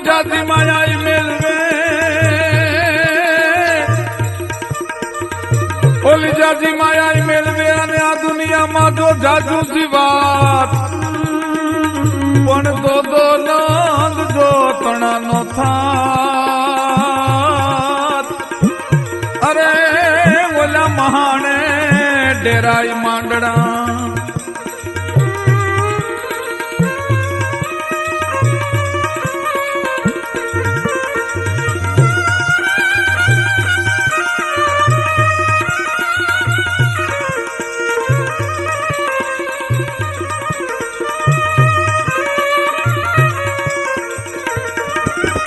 જાતિ માયા મેલવે ઓલી જાતિ માયા મેલવે અને આ દુનિયામાં જો જાજુ જીવાત પણ તો નંદ જો તણા નો થાત અરે ઓલા મહાણે ડેરાય માંડણા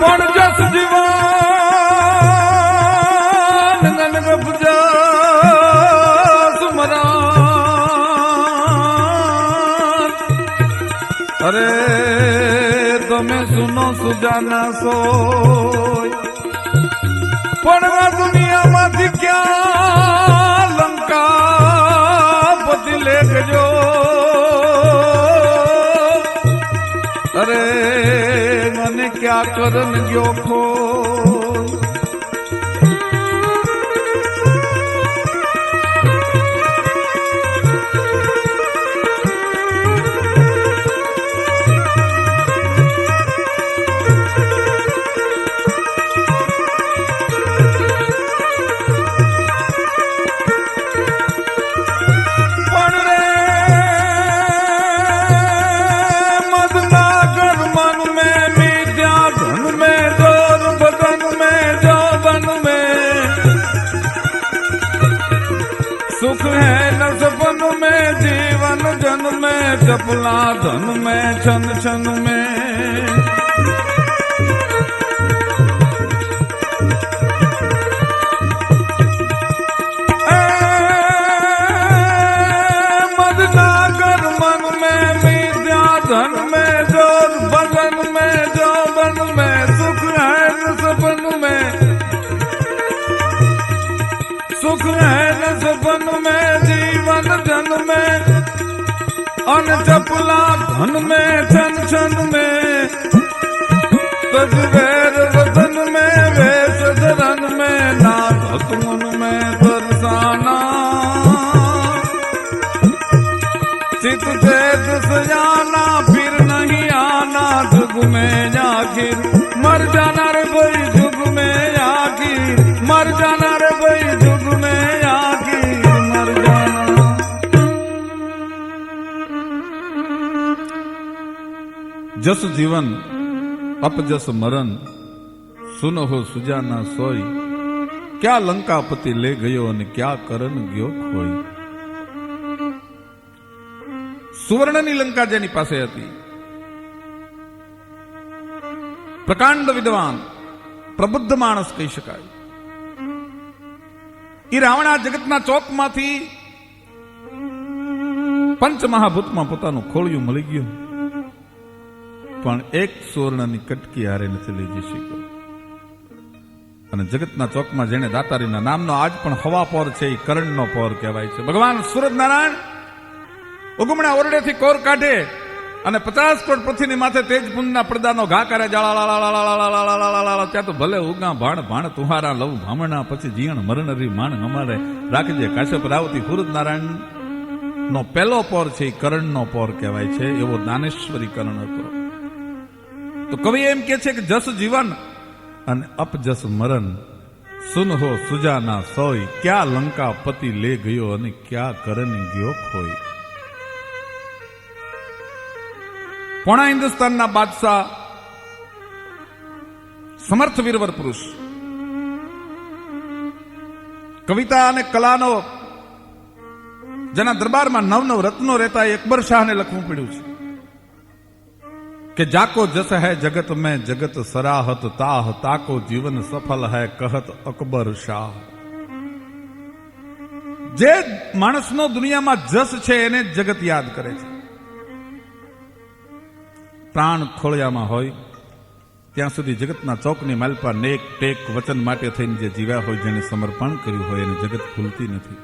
પણ જસ જીવાન નનગ પૂજા સુમરાન અરે તમે સુનો સુજાના સોય પણ આ દુનિયામાંથી ક્યાં લંકા પતિ લેખજો અરે મને क्या करन गयो खो सुख है न सपन में जीवन जन में चपला धन में छन छन में मदनागर मन में विद्या धन में जोर बदन में जो बन में सुख है न सपन में सुख है न सपन में जीवन जन में अन चपला धन में छन छन में तजवेर वतन में वेश धरन में नाथ मन में दर्शाना चित से दुसयाना फिर नहीं आना जुग में आखिर मर जाना रे भाई जुग में आखिर मर जाना रे भाई जुग में आखिर मर जाना जस जीवन अपजस मरण सुनो हो सुजाना सोई क्या लंका पति ले गयो અને क्या करन गयो खोई સુવર્ણની લંકા જેની પાસે હતી પ્રકાંડ વિદ્વાન પ્રબુદ્ધ માણસ કહી શકાય એ રાવણ આ જગતના ચોકમાંથી પંચમહાભૂતમાં પોતાનું ખોળિયું મળી ગયું પણ એક સુવર્ણની કટકી હારે નથી લઈ જઈ શક્યો અને જગતના ચોકમાં જેને દાતારીના નામનો આજ પણ હવા પોર છે એ કરણનો પોર કહેવાય છે ભગવાન સૂરજનારાયણ ઉગમણા ઓરડેથી કોર કાઢે અને 50 કરોડ પૃથ્વીની માથે તેજપુંજના પડદાનો ઘા કરે ત્યાં તો ભલે ઉગા ભાણ ભાણ તુહારા લવ ભામણા પછી જીણ મરણ રી માણ અમારે રાખજે કાશ્યપ રાવતી સૂરજનારાયણ નો પહેલો પોર છે એ કરણનો પોર કહેવાય છે એવો દાનેશ્વરી કરણ હતો તો કવિ એમ કે છે કે જસ જીવન અને અપજસ મરણ સુન હો સુજાના સોય ક્યાં લંકા પતિ લે ગયો અને ક્યાં કરણ ગયો ખોઈ પોણા હિન્દુસ્તાનના બાદશાહ સમર્થ વીરવર પુરુષ કવિતા અને કલાનો જેના દરબારમાં નવ નવ રત્નો રહેતા અકબર શાહને લખવું પડ્યું છે કે જાકો જસ હૈ જગત મેં જગત સરાહત તાહ તાકો જીવન સફલ હૈ કહત અકબર શાહ જે માણસનો દુનિયામાં જસ છે એને જગત યાદ કરે છે પ્રાણ ખોળિયામાં હોય ત્યાં સુધી જગતના ચોકની માલપા નેક ટેક વચન માટે થઈને જે જીવ્યા હોય જેને સમર્પણ કર્યું હોય એને જગત ભૂલતી નથી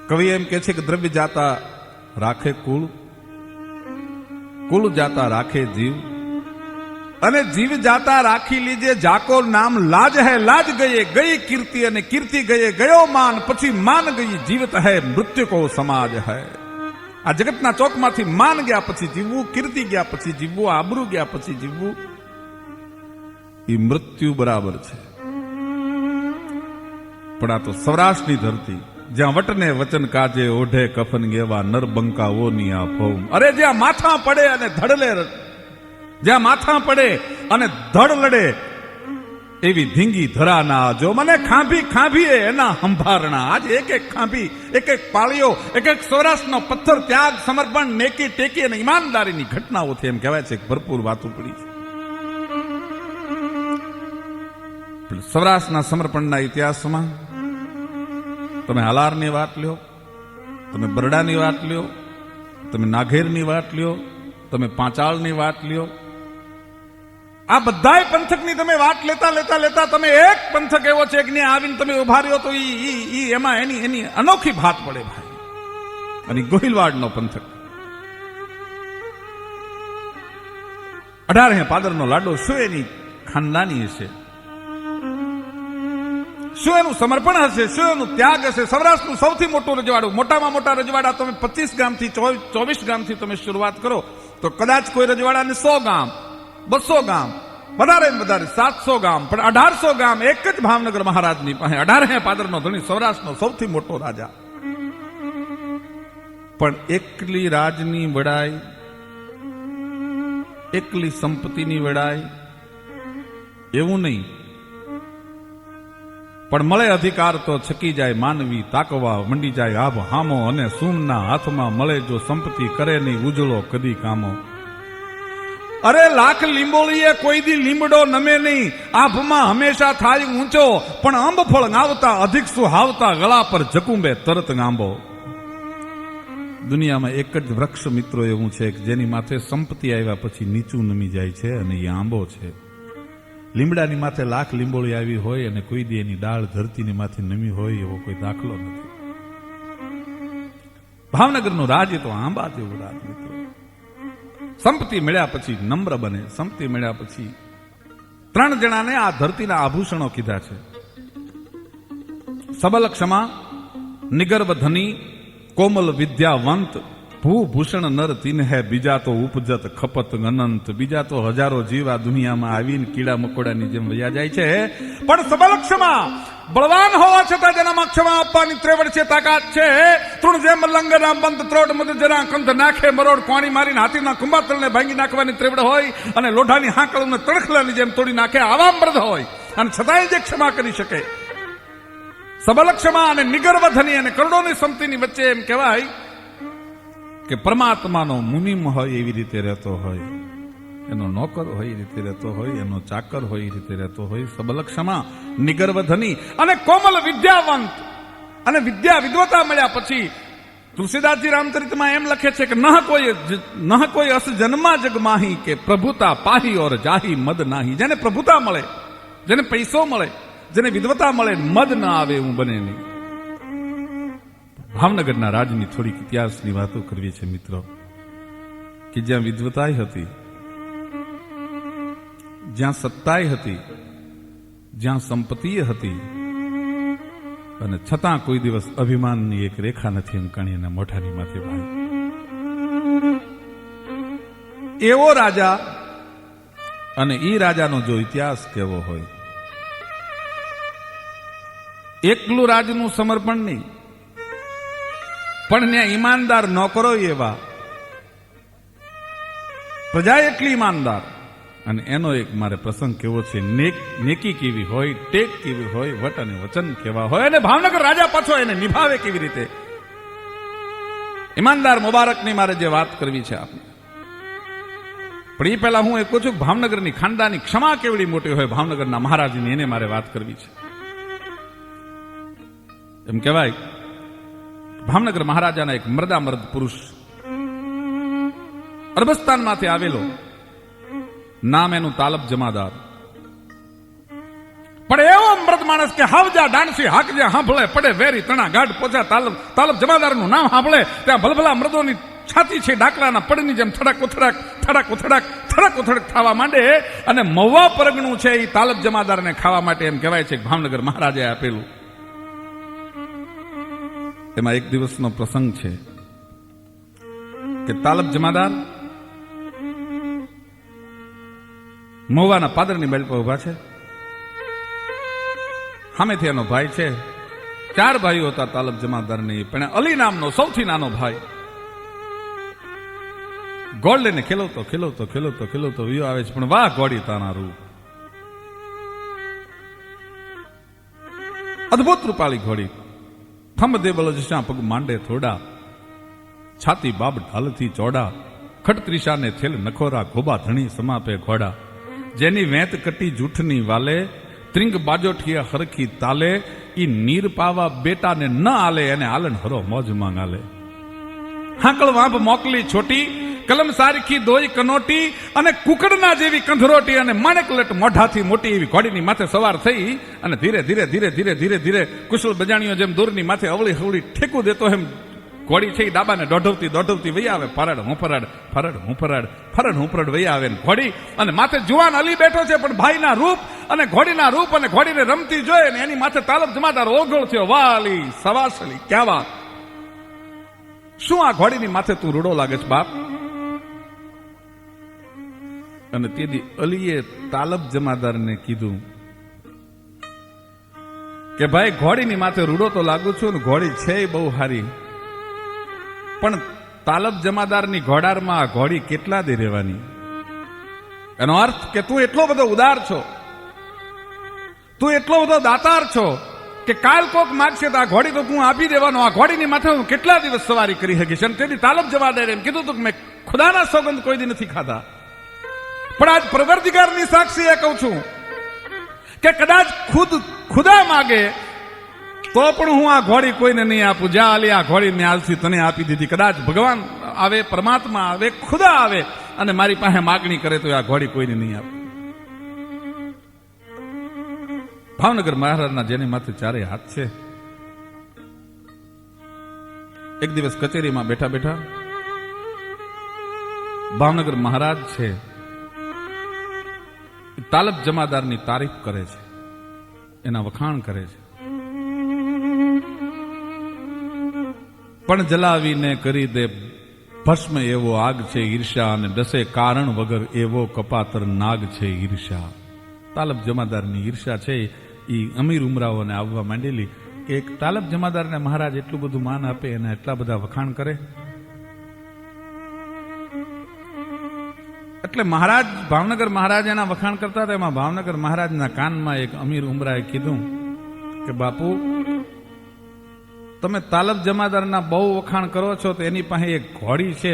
કવિ એમ કે છે કે દ્રવ્ય જાતા રાખે કુળ કુલ જાતા રાખે જીવ, અને જીવ જાતા રાખી લીજે જાકો નામ લાજ હૈ, લાજ ગયે ગઈ કીર્તિ, અને કીર્તિ ગયે ગયો માન, પછી માન ગઈ જીવત હૈ, મૃત્યુ કો સમાજ હૈ. આ જગતના ચોકમાંથી માન ગયા પછી જીવવું, કીર્તિ ગયા પછી જીવવું, આબરૂ ગયા પછી જીવવું, એ મૃત્યુ બરાબર છે. પણ આ તો સૌરાષ્ટ્રની ધરતી, જ્યાં વટને વચન કાજે ઓઢે કફન ગેવા નરબંકાઓની આ ફૌમ. અરે જ્યાં માથા પડે અને ધડલે, જ્યાં માથા પડે અને ધડ લડે એવી ધીંગી ધરાના જો મને ખાંભી ખાંભીએ એના સંભારણા. આજે એક એક ખાંભી, એક એક પાળીઓ, એક એક સૌરાષ્ટ્રનો પથ્થર, ત્યાગ, સમર્પણ, નેકી ટેકી અને ઈમાનદારીની ઘટનાઓથી એમ કહેવાય છે કે ભરપૂર વાતો પડી છે. સૌરાષ્ટ્રના સમર્પણના ઇતિહાસમાં તમે હાલારની વાત લ્યો, તમે બરડાની વાત લ્યો, તમે નાઘેરની વાત લ્યો, તમે પાંચાળની વાત લ્યો, આ બધાય પંથકની તમે વાત લેતા લેતા લેતા તમે એક પંથક એવો છે કે આવીને તમે ઉભા રહ્યો તો એમાં એની અનોખી ભાત પડે ભાઈ. અને ગોહિલવાડનો પંથક 18 પાદરનો લાડો શું એની ખાનદાની હશે, શું એનું સમર્પણ હશે, શું એનું ત્યાગ હશે. સૌરાષ્ટ્રનું સૌથી મોટું રજવાડું, મોટામાં મોટા રજવાડા તમે 25 ગામથી 24 ગામથી તમે શરૂઆત કરો તો કદાચ કોઈ રજવાડાને 100 ગામ, 200 ગામ, વધારે વધારે 700 ગામ, પણ 1800 ગામ એક જ ભાવનગર મહારાજની પાસે. 18 પાદરનો ધણી, સૌરાષ્ટ્રનો સૌથી મોટો રાજા. પણ એકલી રાજની વડાઈ, એકલી સંપત્તિની વડાઈ એવું નહીં, પણ મળે અધિકાર તો છકી જાય માનવી, તાકવા મંડી જાય આભ હામો, અને સૂમના હાથમાં મળે જો સંપત્તિ, કરે નહીં ઉજળો કદી કામો. અરે લાખ લીંબોળીએ કોઈ દી લીમડો નમે નહીં, આભમાં હંમેશા થાય ઊંચો, પણ અંબ ફળ ગાવતા અધિક સુહાવતા, ગળા પર જકુંબે તરત ગાંબો. દુનિયામાં એક જ વૃક્ષ મિત્રો એવું છે કે જેની માથે સંપત્તિ આવ્યા પછી નીચું નમી જાય છે, અને એ આંબો છે. લીમડાની માથે લાખ લીંબોળી આવી હોય અને કોઈ દી એની ડાળ ધરતીની માથે નમી હોય એવો કોઈ દાખલો નથી. ભાવનગરનું રાજ તો આંબા જેવું રાજ મિત્રો. સંપત્તિ મળ્યા પછી નમ્ર બને, સંપત્તિ મળ્યા પછી 3 જણાને આ ધરતીના આભૂષણો કીધા છે. સબલ ક્ષમા, નિગર્વ ધની, કોમલ વિદ્યાવંત, ભૂભૂષણ નર તીન હે, બીજા તો ઉપજત ખપત અનંત. બીજા તો હજારો જીવ આ દુનિયામાં આવીને કીડા મકોડાની જેમ વયા જાય છે, પણ સબલ ક્ષમા, બળવાન હોવા છતાં જેનામાં ક્ષમા આપવાની ત્રેવડ છે, તાકાત છે. તૃણ જેમ લંગના બંધ ત્રોડ મધ જરા કંધ નાખે મરોડ, કોણી મારીને હાથીના કુંભાતળને ભાંગી નાખવાની ત્રેવડ હોય, અને લોઢાની હાંકળને તણખલાની જેમ તોડી નાખે આવા મર્દ હોય, અને છતાંય જે ક્ષમા કરી શકે. સબલ ક્ષમા અને નિગર્વ ધની અને કરોડોની સંપત્તિની વચ્ચે એમ કહેવાય કે પરમાત્માનો મુનિમ હોય એવી રીતે રહેતો હોય, એનો નોકર હોય એ રીતે રહેતો હોય, એનો ચાકર હોય એ રીતે રહેતો હોય. સબલ ક્ષમા, નિગર્વ ધની અને કોમલ વિદ્યાવંત. અને વિદ્વતા મળ્યા પછી તુલસીદાસજી રામચરિતમાં એમ લખે છે કે નહ કોઈ અસ જન્મા જગ માહી, કે પ્રભુતા પાહી ઓર જાહી મદ નાહી. જેને પ્રભુતા મળે, જેને પૈસો મળે, જેને વિદ્વતા મળે, મદ ના આવે એવું બને નહીં. ભાવનગરના રાજની થોડીક ઇતિહાસની વાતો કરવી છે મિત્રો, કે જ્યાં વિદ્વતાય હતી, જ્યાં સત્તાય હતી, જ્યાં સંપત્તિ હતી, અને છતાં કોઈ દિવસ અભિમાનની એક રેખા નથી અંકાણી એના મોઢાની માથે ભાઈ. એવો રાજા, અને એ રાજાનો જો ઇતિહાસ કેવો હોય, એકલું રાજનું સમર્પણ નહીં, પણ ત્યાં ઈમાનદાર નોકરો એવા, પ્રજા એટલી ઈમાનદાર. અને એનો એક મારે પ્રસંગ કેવો છે, નેકી કેવી હોય, ટેક કેવી હોય, વટ અને વચન કેવા હોય, અને ભાવનગર રાજા પાછો એને નિભાવે કેવી રીતે. ઈમાનદાર મુબારકની મારે જે વાત કરવી છે આપને, પણ એ પહેલા હું એ કહું છું ભાવનગરની ખાનદાની ક્ષમા કેવડી મોટી હોય, ભાવનગરના મહારાજની, એને મારે વાત કરવી છે. એમ કહેવાય ભાવનગર મહારાજાના એક મર્દામર્દ પુરુષ, અરબસ્તાનમાંથી આવેલો, નામ એનું તાલબ જમાદાર. પણ એવો મર્દ માણસ કે હાવજા ડાણસી હાકજા સાંભળે, પડે વેરી તણા ગાઢ પોચા તાલબ જમાદારનું નામ સાંભળે ત્યાં ભલભલા મર્દોની છાતી છે ડાકલાના પડની જેમ થડાક ઉથડાક થડાક ઉથડાક થડાક ઉથડક થવા માંડે અને મહુવા પરગણું છે એ તાલબ જમાદારને ખાવા માટે એમ કહેવાય છે કે ભાવનગર મહારાજે આપેલું. એમાં એક દિવસનો પ્રસંગ છે કે તાલબ જમાદાર મહુવાના પાદરની બેલ પર ઉભા છે. સામેથી એનો ભાઈ છે. 4 ભાઈઓ હતા તાલબ જમાદારની, પણ અલી નામનો સૌથી નાનો ભાઈ ગોળ લઈને ખેલવતો ખેલવતો ખેલવતો ખેલવતો વિયો આવે છે. પણ વાહ ગોળી તાના રૂપ, અદભુત રૂપાળી ઘોડી, થંભ દે બલો જશા પગ માંડે થોડા, છાતી બાબ ઢાલથી ચોડા, ખટત્રીસાને થેલ નખોરા ગોબા ધણી સમાપે ઘોડા, જેની વેત કટી જૂઠની વાલે, ત્રિંગ બાજોઠિયા હરખી તાલે, ઈ નીર પાવા બેટાને ન આલે, એને આલન હરો મોજ માંગાલે. હાકળ વાંભ મોકલી છોટી, કલમ સારખી દોઈ કનોટી, અને કુકડના જેવી કંધરોટી, અને માણેકલટ મોઢાથી મોટી એવી ઘોડીની માથે સવાર થઈ અને ધીરે ધીરે ધીરે ધીરે ધીરે ધીરે કુશળ બજાણીઓ જેમ દૂરની માથે અવળી હવળી ઠેકું દેતો એમ ઘોડી છે ડાબાને દોઢવતી દોઢવતી વહી આવે. ફરડ હું ફરડ ફરડ હું ફરડ ફરડ હું ફરડ વહી આવે ઘોડી, અને માથે જુવાન અલી બેઠો છે, પણ ભાઈના રૂપ અને ઘોડીના રૂપ અને ઘોડીને રમતી જોઈ ને એની માથે તાલબ જમાદાર ઓગળ થયો. વાલી સવાસલી ક્યાં વાત, શું આ ઘોડીની માથે તું રૂડો લાગે છે બાપ? અને તેથી અલીએ તાલબ જમાદારને કીધું કે ભાઈ ઘોડીની માથે રૂડો તો લાગુ છું ને ઘોડી છે બહુ હારી, પણ તાલબ જમાદારની ઘોડારમાં આ ઘોડી કેટલા દે રહેવાની? એનો અર્થ કે તું એટલો બધો ઉદાર છો, તું એટલો બધો દાતાર છો કે કાલ કોક માગશે તો આ ઘોડી તો તું આપી દેવાનો. આ ઘોડીની માથે હું કેટલા દિવસ સવારી કરી શકીશ? અને તેથી તાલબ જમાદારે એમ કીધું હતું કે મેં ખુદાના સોગંદ કોઈ દી નથી ખાધા, પણ આજ પરવર્તિગારની સાક્ષી એ કહું છું કે કદાચ ખુદા માગે તો પણ હું આ ઘોડી કોઈને નહીં આપું. જ્યાં આલી આ ઘોડી મેં આજથી તને આપી દીધી. કદાચ ભગવાન આવે, પરમાત્મા આવે, ખુદા આવે અને મારી પાસે માગણી કરે તો આ ઘોડી કોઈને નહીં આપું. ભાવનગર મહારાજના જેની માથે 4 હાથ છે, એક દિવસ કચેરીમાં બેઠા બેઠા ભાવનગર મહારાજ છે તાલબ જમાદારની તારીફ કરે છે, એના વખાણ કરે છે. પણ જલાવીને કરી દે ભસ્મ એવો આગ છે ઈર્ષા, અને દસે કારણ વગર એવો કપાતર નાગ છે ઈર્ષા. તાલબ જમાદારની ઈર્ષા છે એ અમીર ઉમરાઓને આવવા માંડેલી કે એક તાલબ જમાદારને મહારાજ એટલું બધું માન આપે, એને એટલા બધા વખાણ કરે. એટલે મહારાજ ભાવનગર મહારાજ એના વખાણ કરતા હતા. એમાં ભાવનગર મહારાજના કાનમાં એક અમીર ઉમરાએ કીધું કે બાપુ, તમે તાલબ જમાદારના બહુ વખાણ કરો છો તો એની પાસે એક ઘોડી છે,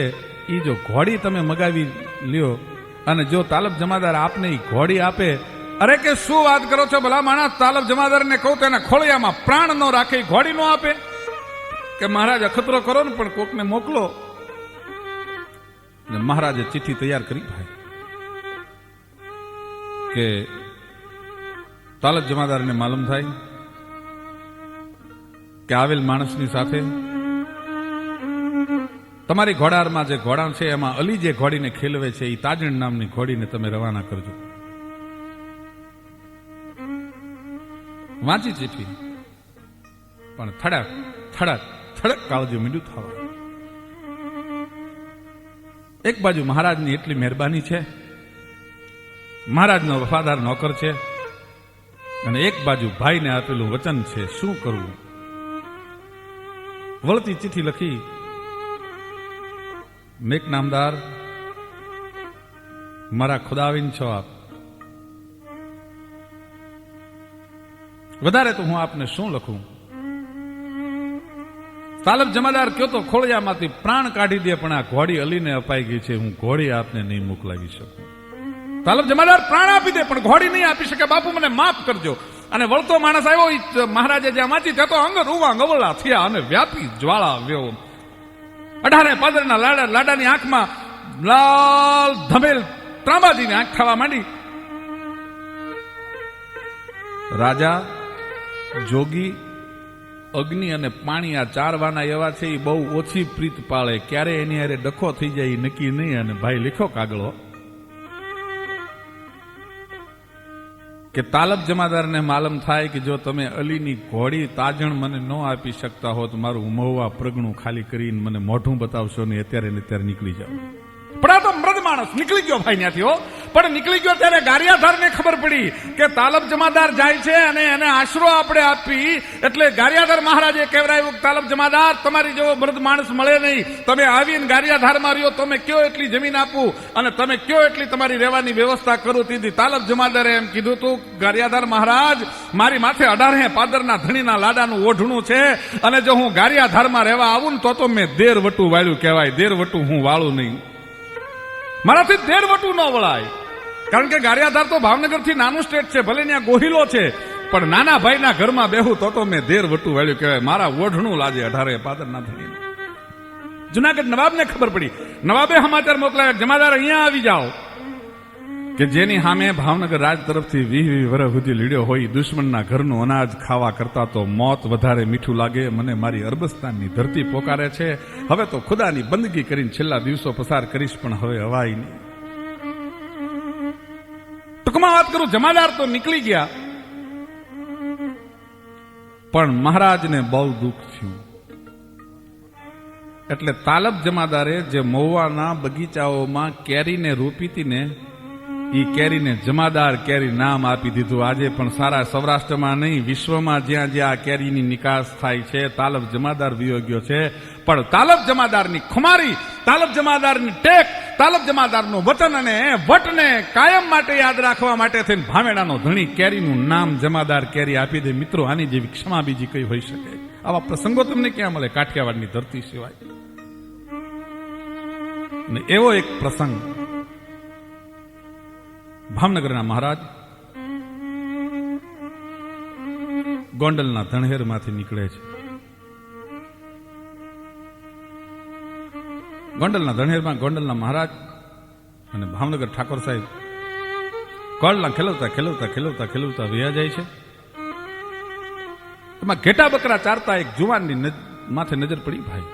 એ જો ઘોડી તમે મગાવી લ્યો અને જો તાલબ જમાદાર આપને એ ઘોડી આપે. અરે કે શું વાત કરો છો ભલા માણસ, તાલબ જમાદારને કહું તો એના ખોળિયામાં પ્રાણ ન રાખે, ઘોડી નો આપે? કે મહારાજ અખતરો કરો ને પણ કોકને મોકલો. મહારાજે ચિઠ્ઠી તૈયાર કરી ભાઈ કે તાલબ જમાદારને માલુમ થાય કે આવેલ માણસની સાથે તમારી ઘોડારમાં જે ઘોડા છે એમાં અલી જે ઘોડીને ખેલવે છે એ તાજણ નામની ઘોડીને તમે રવાના કરજો. વાંચી ચિઠ્ઠી, પણ થડક થડક થડક કાળજી મીંડું થવા. એક બાજુ મહારાજની એટલી મહેરબાની છે, મહારાજનો વફાદાર નોકર છે, અને એક બાજુ ભાઈને આપેલું વચન છે. શું કરવું? વળતી ચિઠ્ઠી લખી, મેક નામદાર, મારા ખુદાવીન છો આપ, વધારે તો હું આપને શું લખું? તાલબ જમાદાર કયો તો ખોળિયામાંથી પ્રાણ કાઢી દે, પણ આ ઘોડી અલીને અપાઈ ગઈ છે, હું ઘોડી આપને નહીં મોકલાવી શકું. તાલબ જમાદાર પ્રાણ આપી દે પણ ઘોડી નહીં આપી શકે. બાપુ મને માફ કરજો. અને વળતો માણસ આવ્યો, મહારાજે જ્યાં વાંચી ત્યાં તો અંગ રૂવા ગવળા થયા અને વ્યાપી જ્વાળા આવ્યો. 18 પાદરના લાડાની આંખમાં લાલ ધમેલ ત્રાંબાજીની આંખ થવા માંડી. રાજા, જોગી અગ્નિ અને પાણી આ ચાર વાના એવા છે એ બહુ ઓછી પ્રીત પાળે, ક્યારે એની હારે ડખો થઈ જાય એ નક્કી નહીં. અને ભાઈ લખ્યો કાગળો કે તાલબ જમાદારને માલમ થાય કે જો તમે અલીની ઘોડી તાજણ મને ન આપી શકતા હો તો મારું મહુવા પ્રગણું ખાલી કરીને મને મોઢું બતાવશો ને અત્યારે ને અત્યારે નીકળી જાઓ. પણ આ તો મૃદ માણસ નીકળી ગયો ભાઈ ત્યાંથી હો. પણ નીકળી ગયો ત્યારે ગારિયાધારને ખબર પડી કે તાલબ જમાદાર જાય છે અને એને આશરો આપણે આપી. એટલે ગારિયાધાર મહારાજે કહેવાયું તાલબ જમાદાર તમારી જેવો મૃદ માણસ મળે નહીં. તમે આવીને ગારિયાધારમાં રહ્યો, તમે કયો એટલી જમીન આપું અને તમે કયો એટલી તમારી રહેવાની વ્યવસ્થા કરું. તેથી તાલબ જમાદારે એમ કીધું તું ગારિયાધાર મહારાજ મારી માથે 18 પાદરના ધણીના લાડાનું ઓઢણું છે અને જો હું ગારિયાધારમાં રહેવા આવું ને તો મેં દેર વટું વાળ્યું કહેવાય. દેર વટું હું વાળું નહીં, મારાથી દેર વટું ન વળાય. કારણ કે ગારિયાધાર તો ભાવનગર થી નાનું સ્ટેટ છે, ભલે ત્યાં ગોહિલો છે, પણ નાના ભાઈના ઘરમાં બેહું તો મેં દેર વટું વાળ્યું કહેવાય. મારા ઓઢણું લાજે 18 પાદરના ધણી. જુનાગઢ નવાબને ખબર પડી. નવાબે સમાચાર મોકલાવ્યા જમાદાર અહીંયા આવી જાઓ કે જેની સામે ભાવનગર રાજ તરફથી 20 વર્ષ સુધી લીડ્યો હોય દુશ્મનના ઘરનું અનાજ ખાવા કરતા તો મોત વધારે મીઠું લાગે. મને મારી અરબસ્તાનની ધરતી પોકારે છે. હવે તો ખુદાની બંદગી કરીને છેલ્લા દિવસો પસાર કરીશ, પણ હવે હવાય નહીં. ટૂંકમાં વાત કરું, જમાદાર તો નીકળી ગયા, પણ મહારાજને બહુ દુઃખ થયું. એટલે તાલબ જમાદારે જે મહુવાના બગીચાઓમાં કેરીને રોપી હતી ને એ કેરીને જમાદાર કેરી નામ આપી દીધું. આજે પણ સારા સૌરાષ્ટ્રમાં નહીં, વિશ્વમાં જ્યાં જ્યાં આ કેરીની નિકાસ થાય છે તાલબ જમાદાર વિયોગ્યો છે. પણ તાલબ જમાદારની ખુમારી, તાલબ જમાદારની ટેક, તાલબ જમાદારનું વતન અને વટને કાયમ માટે યાદ રાખવા માટે થઈને ભાવેડાનો ધણી કેરીનું નામ જમાદાર કેરી આપી દે. મિત્રો આની જેવી ક્ષમા બીજી કઈ હોઈ શકે? આવા પ્રસંગો તમને ક્યાં મળે કાઠિયાવાડની ધરતી સિવાય? અને એવો એક પ્રસંગ ભાવનગરના મહારાજ ગોંડલના ધણહેરમાંથી નીકળે છે. ગોંડલના ધણહેરમાં ગોંડલના મહારાજ અને ભાવનગર ઠાકોર સાહેબ કોળના ખેલવતા ખેલવતા ખેલવતા ખેલવતા વયા જાય છે. એમાં ઘેટા બકરા ચારતા એક જુવાનની માથે નજર પડી. ભાઈ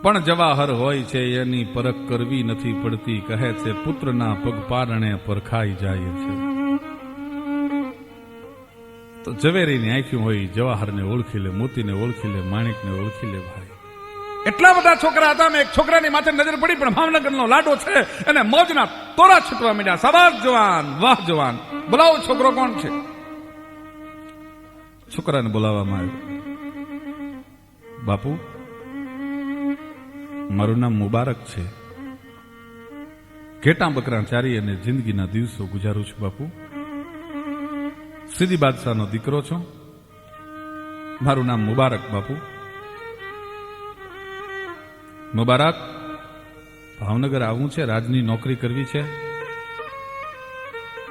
પણ જવાહર હોય છે એની પરખ કરવી નથી પડતી, કહે છે પુત્રના પગપારણે પરખાઈ જાય છે. તો ઝવેરીની આંખી હોય જવાહરને ઓળખી લે, મોતીને ઓળખી લે, માણેકને ઓળખી લે. ભાઈ એટલા બધા છોકરા હતા, એક છોકરાની માથે નજર પડી, પણ ભાવનગરનો લાડો છે અને મોજના તોરા છૂટવા માંડ્યા. શાબાશ જવાન, વાહ જવાન, બોલાવો છોકરો કોણ છે? છોકરાને બોલાવવામાં આવ્યો. બાપુ મારું નામ મુબારક છે, ઘેટા બકરા ચારી અને જિંદગીના દિવસો ગુજારું છું. બાપુ સીધી બાદશાહનો દીકરો છું, મારું નામ મુબારક. બાપુ મુબારક, ભાવનગર આવવું છે, રાજની નોકરી કરવી છે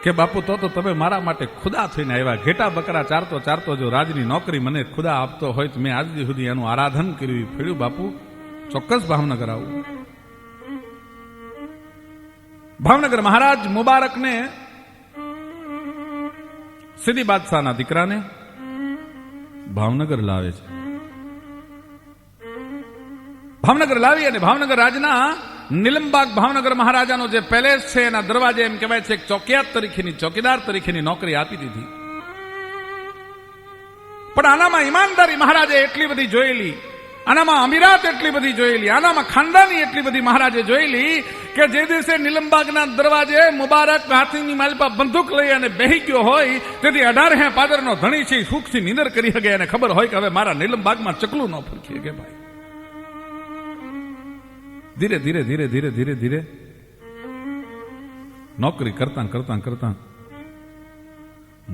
કે બાપુ? તો તમે મારા માટે ખુદા થઈને આવ્યા. ઘેટા બકરા ચારતો ચારતો જો રાજની નોકરી મને ખુદા આપતો હોય તો મેં આજ સુધી એનું આરાધન કર્યું ફેડ્યું. બાપુ ચોક્કસ ભાવનગર આવું. ભાવનગર મહારાજ મુબારકને સીધી બાદશાહના દીકરાને ભાવનગર લાવે છે. ભાવનગર લાવી અને ભાવનગર રાજના નીલમબાગ ભાવનગર મહારાજાનો જે પેલેસ છે એના દરવાજે એમ કહેવાય છે ચોકિયાત તરીકેની, ચોકીદાર તરીકેની નોકરી આપી દીધી. પણ આનામાં ઈમાનદારી મહારાજે એટલી બધી જોયેલી, આનામાં અમીરાત એટલી બધી જોયેલી, આનામાં ખાનદાની એટલી બધી મહારાજે જોયેલી કે જે દિવસે નીલમબાગના દરવાજે મુબારક હાથીની માલપા બંદૂક લઈ અને બેહી ગયો હોય તેથી 18 પાદરનો ધણી છે સુખથી નીંદર કરી શકે અને ખબર હોય કે હવે મારા નીલમબાગમાં ચકલું ન ફરકી કે ભાઈ. ધીરે ધીરે ધીરે ધીરે ધીરે ધીરે નોકરી કરતા કરતા કરતા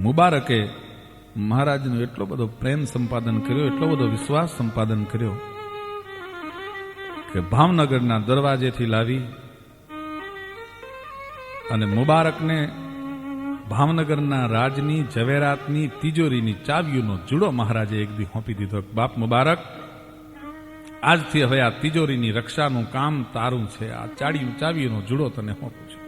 મુબારકે મહારાજનો એટલો બધો પ્રેમ સંપાદન કર્યો, એટલો બધો વિશ્વાસ સંપાદન કર્યો કે ભાવનગરના દરવાજેથી લાવી અને મુબારકને ભાવનગરના રાજની ઝવેરાતની તિજોરીની ચાવીઓનો જુડો મહારાજે એક દી સોંપી દીધો. બાપ મુબારક, આજથી હવે આ તિજોરીની રક્ષાનું કામ તારું છે, આ ચાવીઓનો જુડો તને સોંપું છું.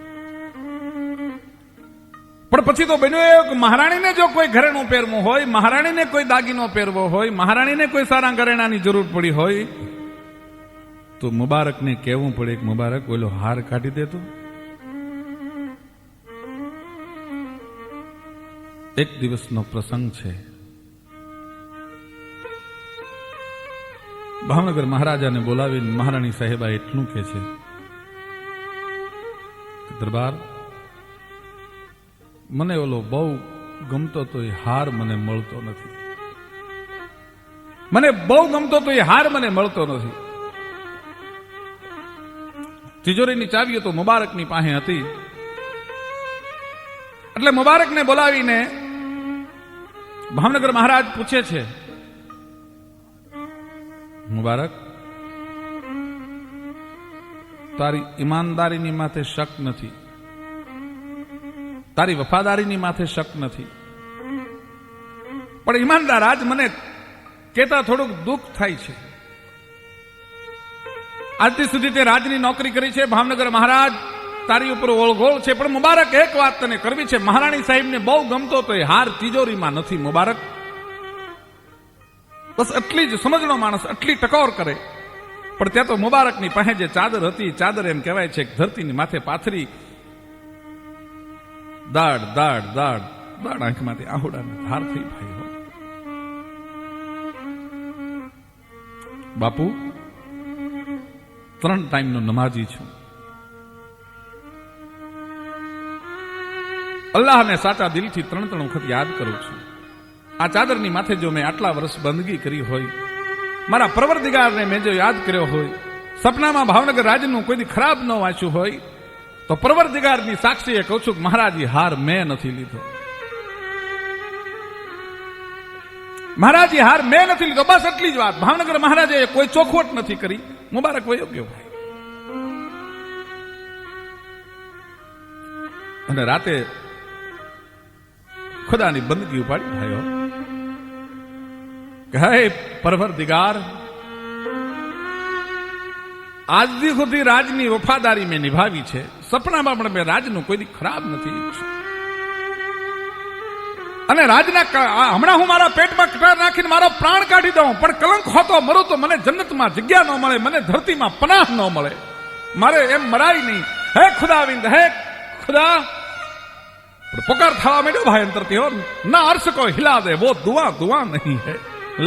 પણ પછી તો બન્યું એવું કે મહારાણીને જો કોઈ ઘરેણું પહેરવું હોય, મહારાણીને કોઈ દાગીનો પહેરવો હોય, મહારાણીને કોઈ સારા ઘરેણાની જરૂર પડી હોય, તો મુબારકને કહેવું પડે કે મુબારક ઓલો હાર કાઢી દેતો. એક દિવસનો પ્રસંગ છે. ભાવનગર મહારાજાને બોલાવીને મહારાણી સાહેબા એટલું કહે છે કે દરબાર, મને ઓલો બહુ ગમતો તો એ હાર મને મળતો નથી. મને બહુ ગમતો તો એ હાર મને મળતો નથી. તિજોરીની ચાવીઓ તો મુબારકની પાસે હતી. એટલે મુબારકને બોલાવીને ભાવનગર મહારાજ પૂછે છે, મુબારક, તારી ઈમાનદારીની માથે શક નથી, તારી વફાદારીની માથે શક નથી, પણ ઈમાનદાર આજ મને કહેતા થોડુંક દુઃખ થાય છે. આજથી સુધી તે રાજની નોકરી કરી છે, ભાવનગર મહારાજ તારી ઉપર ઓળઘોળ છે, પણ મુબારક એક વાત તને કરવી છે. મહારાણી સાહેબને બહુ ગમતો તો એ હાર તિજોરીમાં નથી મુબારક. બસ એટલી જ સમજણો માણસ આટલી ટકોર કરે. પણ ત્યાં તો મુબારકની પાસે જે ચાદર હતી, ચાદર એમ કહેવાય છે કે ધરતીની માથે પાથરી, દાડ દાડ દાડ દાડ આંખમાંથી આહુડાને ધાર થઈ ભાઈ હોય. બાપુ, 3 ટાઈમનો નમાજી છું. અલ્લાહને સાચા દિલથી 3 વખત યાદ કરું છું. આ ચાદરની માથે જો મેં આટલા વર્ષ બંદગી કરી હોય, મારા પરવરદિગારને મેં જો યાદ કર્યો હોય, સપનામાં ભાવનગર રાજનું કોઈ ખરાબ ન વાંચ્યું હોય, તો પરવરદિગારની સાક્ષીએ કહું છું કે મહારાજી હાર મેં નથી લીધો. મહારાજી હાર મેં નથી લીધો. બસ એટલી જ વાત. ભાવનગર મહારાજે કોઈ ચોખવટ નથી કરી. મુબારક વયો ગયો ભાઈ. અને રાતે ખુદાની બંદગી ઉપાડી ભાઈઓ કે હે પરવરદિગાર, આજથી સુધી રાજની વફાદારી મેં નિભાવી છે. સપનામાં પણ મેં રાજનું કોઈ ખરાબ નથી ઈચ્છ્યું. અને રાજના હમણાં હું મારા પેટમાં કટાર નાખીને મારો પ્રાણ કાઢી દઉં, પણ કલંક હોતો મરું તો મને જન્નતમાં જગ્યા ન મળે, મને ધરતીમાં પનાહ ન મળે. મારે એમ મરાય નહીં. હે ખુદાવિંદ, હે ખુદા. पुकार था मेरे भाई अंतरती हो ना अर्श को हिला दे वो दुआ दुआ नहीं है.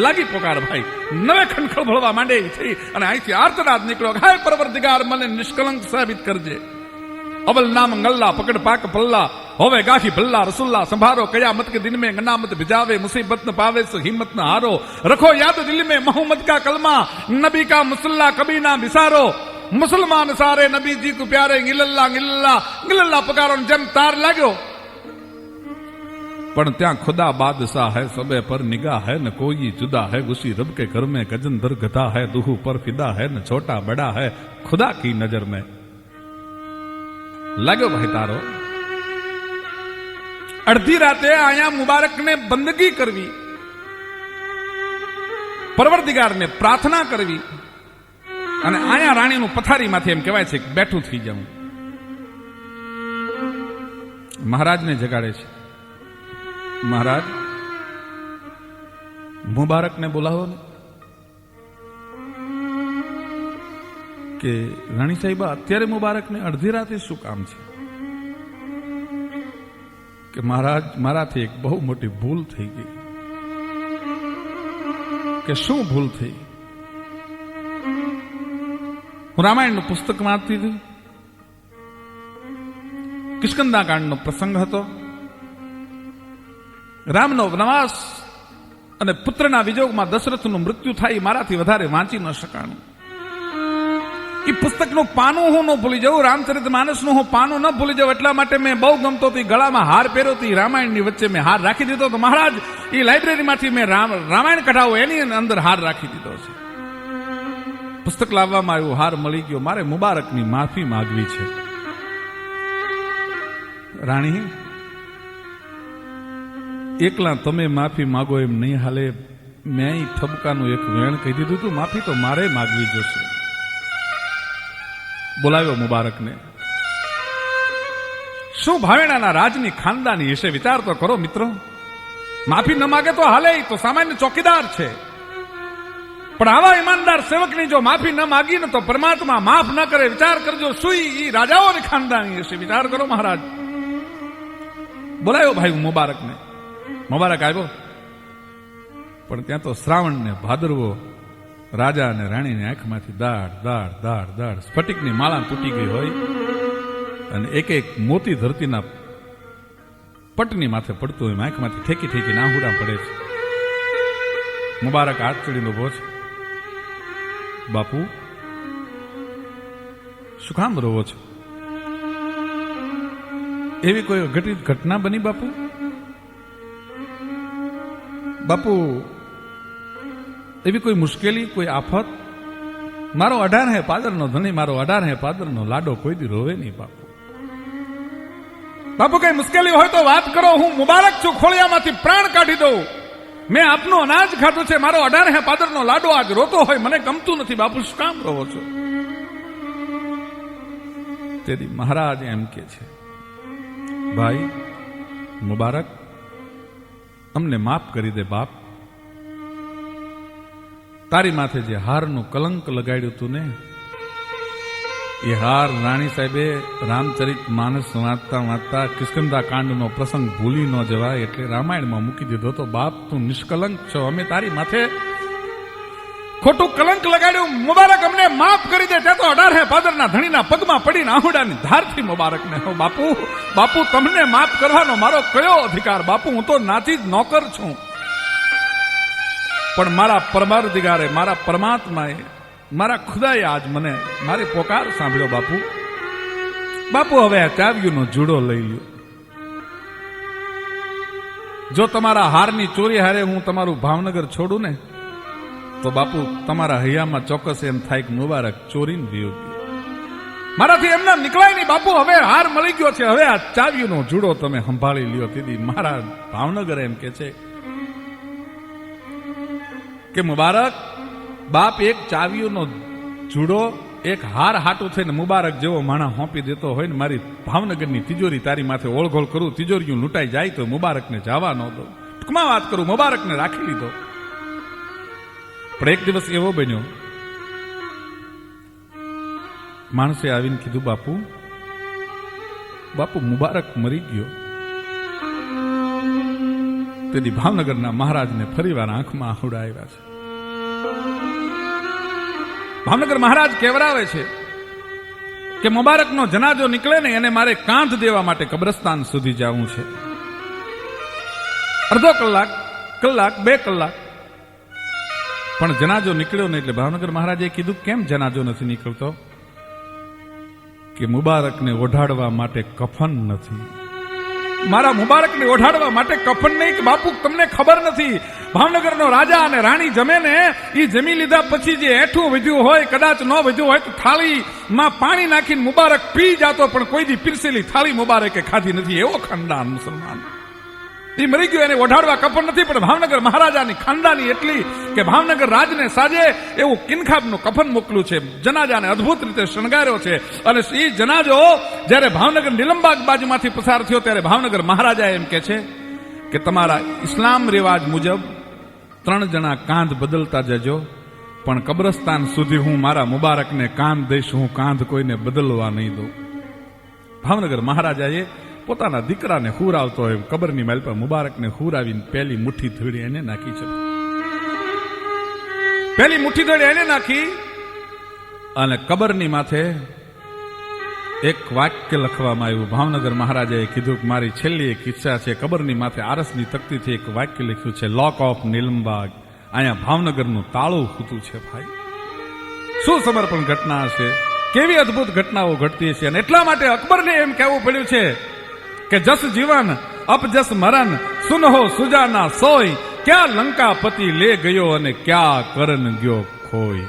लागी पुकार भाई नवे खनखड़ भळवा માંડે થઈ અને અહીંથી આર્તનાદ નીકળ્યો. હાય પરવરદિગાર, મને નિષ્કલંક સાબિત કરજે. अवल नाम गल्ला पकड़ पाक पल्ला होवे गाठी भल्ला रसुल्ला संभारो कयामत के दिन में गनामत भिजावे मुसीबत न पावे सो हिम्मत न हारो. रखो याद दिल में मोहम्मद का कलमा नबी का मुसल्ला कभी ना बिसारो. मुसलमान सारे नबी जी को प्यारे गिल्ला गिल्ला गिल्ला पुकारो. जम तार लाग्यो पण त्या खुदा बादशाह है सबे पर निगाह है न कोई जुदा है. उसी रब के घर में गजन दर गधा है दूह पर फिदा है न छोटा बड़ा है खुदा की नजर में. लाग्यो भाई तारो. અડધી રાતે આયા મુબારકને બંદગી કરવી, પરવરદિગારને પ્રાર્થના કરવી અને આયા રાણીનું પથારીમાંથી એમ કહેવાય છે કે બેઠું થઈ જવું. મહારાજને જગાડે છે. મહારાજ, મુબારકને બોલાવો ને. કે રાણી સાહેબા, અત્યારે મુબારકને અડધી રાતે શું કામ છે? કે મહારાજ, મારાથી એક બહુ મોટી ભૂલ થઈ ગઈ. કે શું ભૂલ થઈ? હું રામાયણનું પુસ્તક વાંચતી હતી. કિષ્કંધા કાંડનો પ્રસંગ હતો. રામનો વનવાસ અને પુત્રના વિજોગમાં દશરથનું મૃત્યુ થાય. મારાથી વધારે વાંચી ન શકાણું. એ પુસ્તકનું પાનું હું ન ભૂલી જાઉં, રામચરિત માનસનું હું પાનું ન ભૂલી જાઉં. એટલા માટે મેં બહુ ગમતો હતી. ગળામાં હાર પહેર્યો હતી. રામાયણની વચ્ચે મેં હાર રાખી દીધો હતો. મહારાજ, એ લાઇબ્રેરીમાંથી મેં રામાયણ કઢાવો એની અંદર હાર રાખી દીધો છે. પુસ્તક લાવવામાં આવ્યું, હાર મળી ગયો. મારે મુબારકની માફી માંગવી છે. રાણી, એકલા તમે માફી માગો એમ નહીં હાલે. મેં ઠપકાનું એક વેણ કહી દીધું હતું. માફી તો મારે માગવી જોશે. બોલાવ્યો મુબારકને. શું ભાવેણાના રાજની ખાનદાની હશે? વિચાર તો કરો મિત્રો. માફી ન માગે તો હાલે, તો સામાન્ય ચોકીદાર છે, પણ આવા ઈમાનદાર સેવકની જો માફી ન માગી ને તો પરમાત્મા માફ ન કરે. વિચાર કરજો, શું ઈ રાજાઓની ખાનદાની હશે? વિચાર કરો મહારાજ. બોલાયો ભાઈ મુબારકને. મુબારક આવ્યો, પણ ત્યાં તો શ્રાવણ ને ભાદરવો રાજા અને રાણીની આંખમાંથી દાડ દાડ દાડ દાડ સ્ફટિકની માળા તૂટી ગઈ હોય અને એક એક મોતી ધરતીના પટની માથે પડતું હોય, આંખમાંથી ઠેકી ઠેકી નાહુડા પડે છે. મુબારક હાથ ચડીને ઉભો છે. બાપુ, શું કામ રોવો છો? એવી કોઈ ઘટિત ઘટના બની બાપુ? બાપુ, એવી કોઈ મુશ્કેલી, કોઈ આફત? મારો 18 પાદરનો ધણી, મારો 18 પાદરનો લાડો કોઈ દી રોવે નહીં બાપુ. બાપુ, કઈ મુશ્કેલી હોય તો વાત કરો. હું મુબારક છું, ખોળિયામાંથી પ્રાણ કાઢી દઉં. મેં આપનું અનાજ ખાધું છે, મારો 18 પાદરનો લાડો આજ રોતો હોય, મને ગમતું નથી. બાપુ, શું કામ રોવો છો? તેથી મહારાજ એમ કે છે, ભાઈ મુબારક, અમને માફ કરી દે બાપ. તારી માથે જે હારનું કલંક લગાડ્યું તું ને, એ હાર રાણી સાહેબે રામચરિત માનસ વાંચતા વાંચતા કિષ્કિંધા કાંડનો પ્રસંગ ભૂલી ન જવાય એટલે રામાયણમાં મૂકી દીધો. તો બાપ, તું નિષ્કલંક છો, અમે તારી માથે ખોટું કલંક લગાડ્યું. મુબારક, અમને માફ કરી દે. ત્યાં તો 18 પાદરના ધણીના પગમાં પડીને આહુડાની ધારથી મુબારકને, બાપુ બાપુ, તમને માફ કરવાનો મારો કયો અધિકાર? બાપુ, હું તો નાથી જ નોકર છું, પણ મારા પરમારદિગારે, મારા પરમાત્માએ, મારા ખુદાએ આજ મને મારી પોકાર સાંભળ્યો. બાપુ બાપુ, હવે આ ચાવીનો જુડો લઈ લ્યો. જો તમારા હારની ચોરી હારે હું તમારું ભાવનગર છોડું ને, તો બાપુ તમારા હૈયામાં ચોક્કસ એમ થાય કે મુબારક ચોરીને વિયો ગયો. મારાથી એમના નીકળાય નહીં. બાપુ, હવે હાર મળી ગયો છે, હવે આ ચાવીનો જુડો તમે સંભાળી લ્યો. તેથી મારા ભાવનગર એમ કે છે કે મુબારક, બાપ એક ચાવીઓનો જુડો, એક હાર હાટું થઈને મુબારક જેવો માણા હોંપી દેતો હોય ને, મારી ભાવનગરની તિજોરી તારી માથે ઓળઘોળ કરું, તિજોરીઓ લૂંટાઈ જાય તો મુબારકને જવા ન દો. ટૂંકમાં વાત કરું, મુબારકને રાખી લીધો. પણ એક દિવસ એવો બન્યો, માણસે આવીને કીધું, બાપુ બાપુ, મુબારક મરી ગયો. તેથી ભાવનગરના મહારાજને ફરીવાર આંખમાં આહુડા આવ્યા છે. ભાવનગર મહારાજ કેવરાવે છે કે મુબારકનો જનાજો નીકળે ને એને મારે કાંધ દેવા માટે કબ્રસ્તાન સુધી જવું છે. અડધો કલાક, કલાક, 2 કલાક, પણ જનાજો નીકળ્યો નહીં. એટલે ભાવનગર મહારાજે કીધું, કેમ જનાજો નથી નીકળતો? કે મુબારકને ઓઢાડવા માટે કફન નથી. મારા મુબારકને ઓઢાડવા માટે કફન નહીં? કે બાપુ, તમને ખબર નથી, ભાવનગરનો રાજા અને રાણી જમે ને, એ જમી લીધા પછી જે એઠું વધ્યું હોય, કદાચ ન વધ્યું હોય તો થાળીમાં પાણી નાખીને મુબારક પી જાતો, પણ કોઈ દી પીરસેલી થાળી મુબારકે ખાધી નથી. એવો ખાનદાન મુસલમાન. એ મરી ગયો, એને ઓઢાડવા કફન નથી. પણ ભાવનગર મહારાજાની ખાનદાની એટલી કે ભાવનગર રાજને સાજે એવું કિનખાબનું કફન મોકલ્યું છે. જનાજાને અદભુત રીતે શણગાર્યો છે. અને એ જનાજો જ્યારે ભાવનગર નીલમબાગ બાજુમાંથી પસાર થયો ત્યારે ભાવનગર મહારાજા એમ કે છે કે તમારા ઇસ્લામ રિવાજ મુજબ 3 જણા કાંધ બદલતા જજો, પણ કબ્રસ્તાન સુધી હું મારા મુબારકને કાંધ દઈશ, હું કાંધ કોઈને બદલવા નહીં દઉં. ભાવનગર મહારાજાએ પોતાના દીકરાને હુર આવતો હોય કબરની માલ પર મુબારકને હુર આવીને પહેલી મુઠ્ઠી ધૂળી એને નાખી છે. પહેલી મુઠ્ઠી ધૂળી એને નાખી અને કબરની માથે એક વાક્ય લખવામાં આવ્યું. ભાવનગર મહારાજાએ કીધું કે મારી છેલ્લી એક ઈચ્છા છે. કબરની માથે આરસની તકતીથી એક વાક્ય લખ્યું છે, લોક ઓફ નીલમબાગ. અહીંયા ભાવનગરનું તાળું ખૂતું છે. ભાઈ, શું સમર્પણ ઘટના હશે, કેવી અદભુત ઘટનાઓ ઘટતી હશે. અને એટલા માટે અકબરને એમ કહેવું પડ્યું છે કે જસ જીવન અપજસ મરણ, સુનહો સુજાના સોય, ક્યાં લંકાપતિ લે ગયો અને ક્યાં કરન ગયો ખોઈ.